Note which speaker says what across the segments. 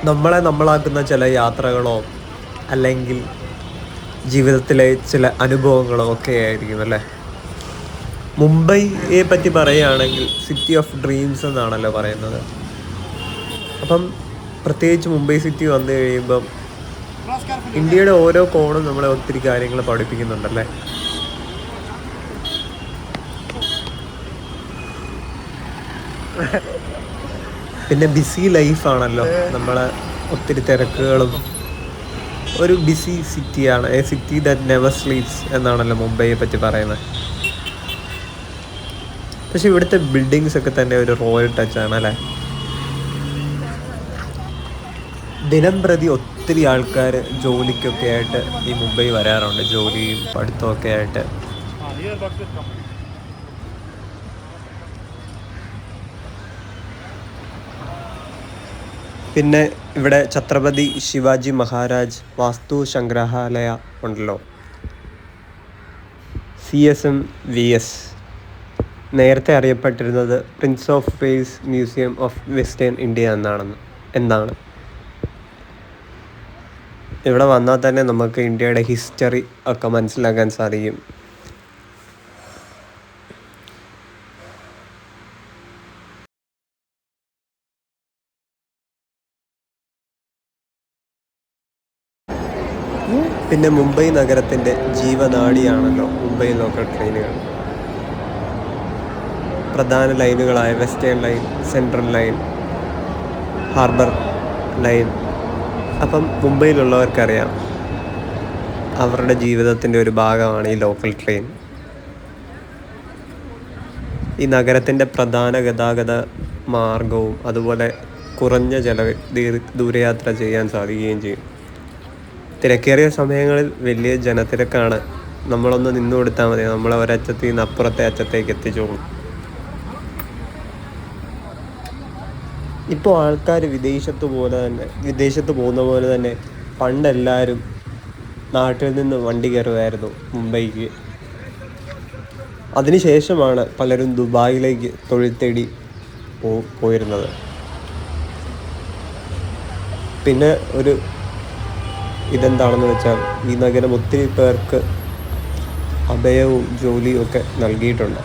Speaker 1: നമ്മളാക്കുന്ന ചില യാത്രകളോ അല്ലെങ്കിൽ ജീവിതത്തിലെ ചില അനുഭവങ്ങളോ ഒക്കെ ആയിരിക്കും അല്ലേ. മുംബൈയെ പറ്റി പറയുകയാണെങ്കിൽ സിറ്റി ഓഫ് ഡ്രീംസ് എന്നാണല്ലോ പറയുന്നത്. അപ്പം പ്രത്യേകിച്ച് മുംബൈ സിറ്റി വന്നു കഴിയുമ്പം ഇന്ത്യയുടെ ഓരോ കോണും നമ്മളെ ഒത്തിരി കാര്യങ്ങൾ പഠിപ്പിക്കുന്നുണ്ടല്ലേ. പിന്നെ ബിസി ലൈഫാണല്ലോ, നമ്മളെ ഒത്തിരി തിരക്കുകളും ഒരു ബിസി സിറ്റിയാണ്. A city that never sleeps എന്നാണല്ലോ മുംബൈയെ പറ്റി പറയുന്നത്. പക്ഷെ ഇവിടുത്തെ ബിൽഡിങ്സ് ഒക്കെ തന്നെ ഒരു റോയൽ ടച്ചാണ് അല്ലേ. ദിനം പ്രതി ഒത്തിരി ആൾക്കാർ ജോലിക്കൊക്കെ ആയിട്ട് ഈ മുംബൈ വരാറുണ്ട്, ജോലിയും പഠിത്തമൊക്കെ ആയിട്ട്. പിന്നെ ഇവിടെ ഛത്രപതി ശിവാജി മഹാരാജ് വാസ്തു സംഗ്രഹാലയ ഉണ്ടല്ലോ, CSMVS. നേരത്തെ അറിയപ്പെട്ടിരുന്നത് Prince of Wales museum of western India എന്നാണ്. ഇവിടെ വന്നാൽ തന്നെ നമുക്ക് ഇന്ത്യയുടെ ഹിസ്റ്ററി ഒക്കെ മനസ്സിലാക്കാൻ സാധിക്കും. പിന്നെ മുംബൈ നഗരത്തിൻ്റെ ജീവനാഡിയാണല്ലോ മുംബൈ ലോക്കൽ ട്രെയിനുകൾ. പ്രധാന ലൈനുകളായ western line, central line, harbour line. അപ്പം മുംബൈയിലുള്ളവർക്കറിയാം അവരുടെ ജീവിതത്തിൻ്റെ ഒരു ഭാഗമാണ് ഈ ലോക്കൽ ട്രെയിൻ. ഈ നഗരത്തിൻ്റെ പ്രധാന ഗതാഗത മാർഗവും അതുപോലെ കുറഞ്ഞ ദൂരയാത്ര ചെയ്യാൻ സാധിക്കുകയും ചെയ്യും. തിരക്കേറിയ സമയങ്ങളിൽ വലിയ ജനത്തിരക്കാണ്. നമ്മളൊന്ന് നിന്നു കൊടുത്താൽ മതി, നമ്മളെ ഒരറ്റത്ത് നിന്ന് അപ്പുറത്തെ അറ്റത്തേക്ക് എത്തിച്ചോളും. ഇപ്പോൾ ആൾക്കാർ വിദേശത്ത് പോകുന്ന പോലെ തന്നെ പണ്ടെല്ലാവരും നാട്ടിൽ നിന്ന് വണ്ടി കയറുമായിരുന്നു മുംബൈക്ക്. അതിനുശേഷമാണ് പലരും ദുബായിലേക്ക് തൊഴിൽ തേടി പോയിരുന്നത്. പിന്നെ ഒരു ഇതെന്താണെന്ന് വെച്ചാൽ ഈ നഗരം ഒത്തിരി പേർക്ക് അഭയവും ജോലിയും ഒക്കെ നൽകിയിട്ടുണ്ട്.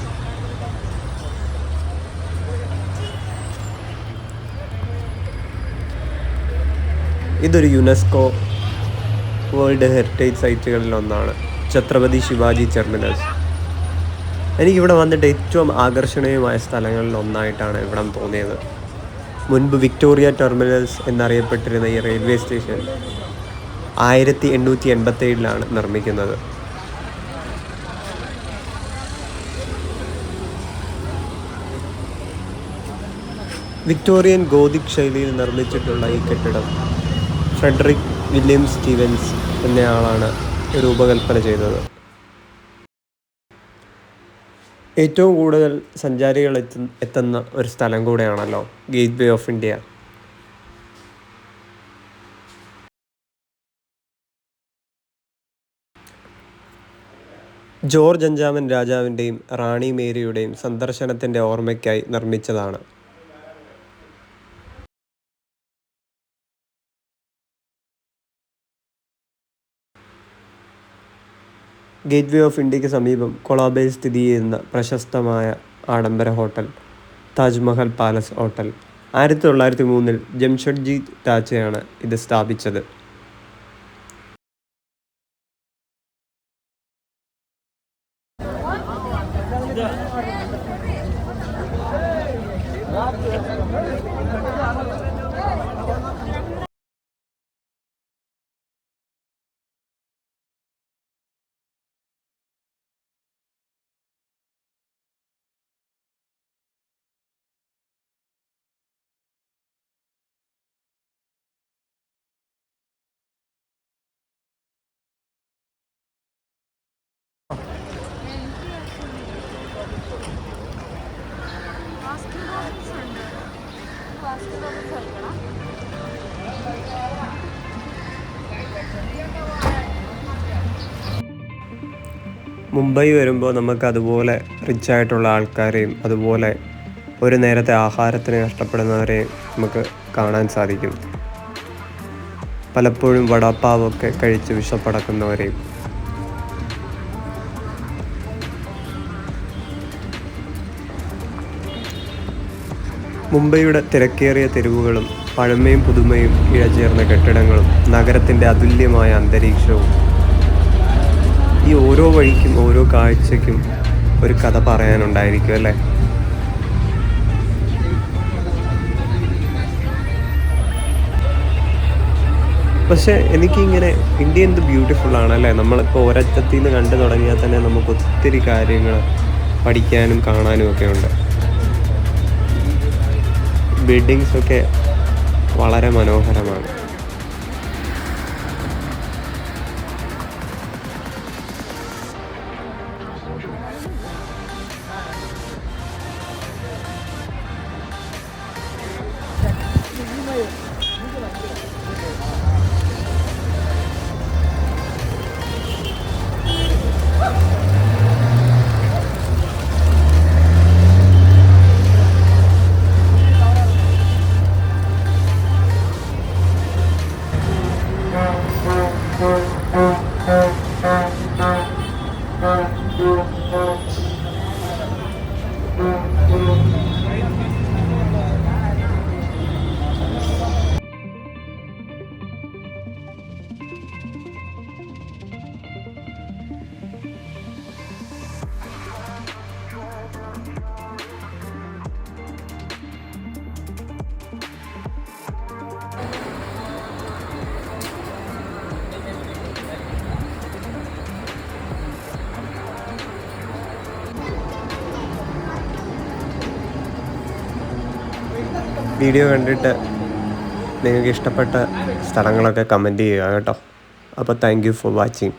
Speaker 1: ഇതൊരു യുനെസ്കോ വേൾഡ് ഹെറിറ്റേജ് സൈറ്റുകളിലൊന്നാണ് ഛത്രപതി ശിവാജി ടെർമിനസ്. എനിക്കിവിടെ വന്നിട്ട് ഏറ്റവും ആകർഷണീയമായ സ്ഥലങ്ങളിൽ ഒന്നായിട്ടാണ് ഇവിടം തോന്നിയത്. മുൻപ് വിക്ടോറിയ ടെർമിനസ് എന്നറിയപ്പെട്ടിരുന്ന ഈ റെയിൽവേ സ്റ്റേഷൻ 1887 നിർമ്മിക്കുന്നത്. വിക്ടോറിയൻ ഗോതിക് ശൈലിയിൽ നിർമ്മിച്ചിട്ടുള്ള ഈ കെട്ടിടം ഫ്രെഡറിക് വില്യം സ്റ്റീവൻസ് എന്നയാളാണ് രൂപകൽപ്പന ചെയ്തത്. ഏറ്റവും കൂടുതൽ സഞ്ചാരികൾ എത്തുന്ന ഒരു സ്ഥലം കൂടെയാണല്ലോ gateway of India. George അഞ്ചാമൻ രാജാവിൻ്റെയും റാണി മേരിയുടെയും സന്ദർശനത്തിൻ്റെ ഓർമ്മയ്ക്കായി നിർമ്മിച്ചതാണ്. ഗേറ്റ് വേ ഓഫ് ഇന്ത്യക്ക് സമീപം കൊളാബയിൽ സ്ഥിതി ചെയ്യുന്ന പ്രശസ്തമായ ആഡംബര hotel Taj Mahal palace hotel. 1903 Jamshedji ടാച്ചയാണ് ഇത് സ്ഥാപിച്ചത്. മുംബൈ വരുമ്പോൾ നമുക്ക് അതുപോലെ റിച്ചായിട്ടുള്ള ആൾക്കാരെയും അതുപോലെ ഒരു നേരത്തെ ആഹാരത്തിന് കഷ്ടപ്പെടുന്നവരെയും നമുക്ക് കാണാൻ സാധിക്കും. പലപ്പോഴും വടാപ്പാവൊക്കെ കഴിച്ച് വിശപ്പടക്കുന്നവരെയും. മുംബൈയുടെ തിരക്കേറിയ തെരുവുകളും പഴമയും പുതുമയും ഇഴചേർന്ന കെട്ടിടങ്ങളും നഗരത്തിൻ്റെ അതുല്യമായ അന്തരീക്ഷവും, ഈ ഓരോ വഴിക്കും ഓരോ കാഴ്ചയ്ക്കും ഒരു കഥ പറയാനുണ്ടായിരിക്കും അല്ലേ? പക്ഷേ എനിക്കിങ്ങനെ ഇന്ത്യ എന്ത് ബ്യൂട്ടിഫുൾ ആണല്ലേ. നമ്മളിപ്പോൾ ഒരറ്റത്തിൽ നിന്ന് കണ്ടു തുടങ്ങിയാൽ തന്നെ നമുക്ക് ഒത്തിരി കാര്യങ്ങൾ പഠിക്കാനും കാണാനും ഒക്കെ ഉണ്ട്. ബിൽഡിങ്സൊക്കെ വളരെ മനോഹരമാണ്. വീഡിയോ കണ്ടിട്ട് നിങ്ങൾക്ക് ഇഷ്ടപ്പെട്ട സ്ഥലങ്ങളൊക്കെ കമൻറ്റ് ചെയ്യുക കേട്ടോ. അപ്പോൾ താങ്ക് യു ഫോർ വാച്ചിങ്.